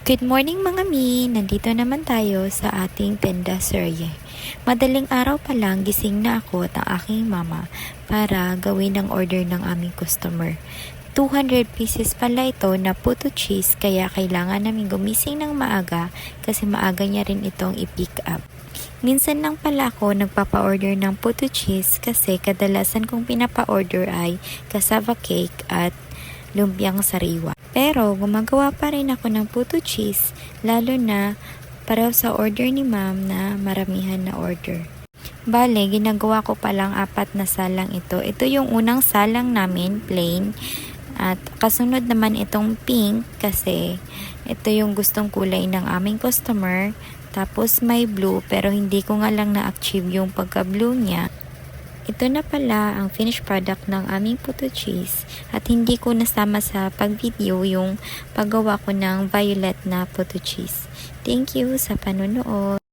Good morning mga mi! Nandito naman tayo sa ating tenda serye. Madaling araw pa lang gising na ako at ang aking mama para gawin ang order ng aming customer. 200 pieces pala ito na puto cheese kaya kailangan namin gumising ng maaga kasi maaga niya rin itong i-pick up. Minsan lang pala ako nagpapa-order ng puto cheese kasi kadalasan kong pinapa-order ay cassava cake at lumpiang sariwa. Pero gumagawa pa rin ako ng puto cheese lalo na para sa order ni ma'am na maramihan na order. Bale, ginagawa ko palang 4 na salang ito. Ito yung unang salang namin, plain. At kasunod naman itong pink kasi ito yung gustong kulay ng aming customer. Tapos may blue pero hindi ko nga lang na-achieve yung pagka-blue niya. Ito na pala ang finished product ng aming puto cheese at hindi ko nasama sa pag-video yung paggawa ko ng violet na puto cheese. Thank you sa panonood.